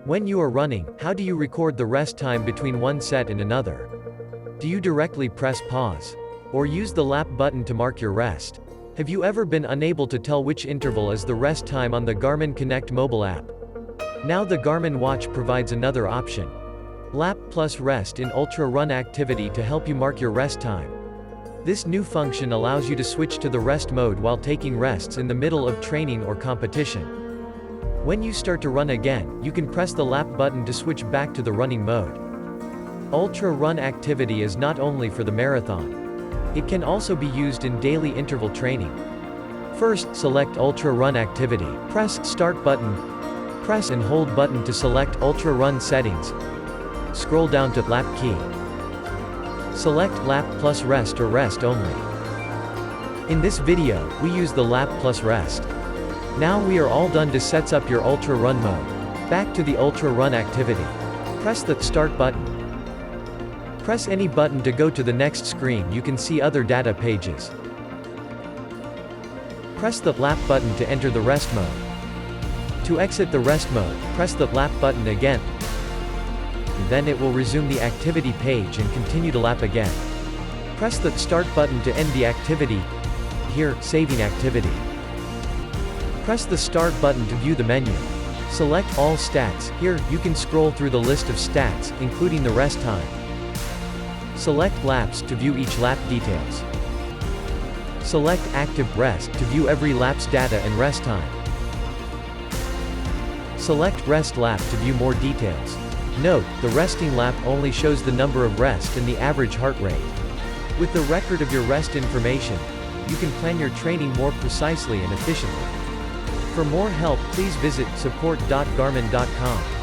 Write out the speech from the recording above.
When you are running, how do you record the rest time between one set and another? Do you directly press pause? Or use the lap button to mark your rest? Have you ever been unable to tell which interval is the rest time on the Garmin Connect mobile app? Now the Garmin watch provides another option. Lap plus rest in Ultra Run activity to help you mark your rest time. This new function allows you to switch to the rest mode while taking rests in the middle of training or competition. When you start to run again, you can press the lap button to switch back to the running mode. Ultra Run activity is not only for the marathon. It can also be used in daily interval training. First, select Ultra Run activity. Press Start button. Press and hold button to select Ultra Run settings. Scroll down to Lap key. Select Lap plus Rest or Rest only. In this video, we use the Lap plus Rest. Now we are all done to set up your Ultra Run mode. Back to the Ultra Run activity. Press the Start button. Press any button to go to the next screen. You can see other data pages. Press the Lap button to enter the rest mode. To exit the rest mode, press the Lap button again. Then it will resume the activity page and continue to lap again. Press the Start button to end the activity. Here, saving activity. Press the Start button to view the menu. Select All Stats. Here, you can scroll through the list of stats, including the rest time. Select Laps to view each lap details. Select Active Rest to view every lap's data and rest time. Select Rest Lap to view more details. Note, the resting lap only shows the number of rest and the average heart rate. With the record of your rest information, you can plan your training more precisely and efficiently. For more help, please visit support.garmin.com.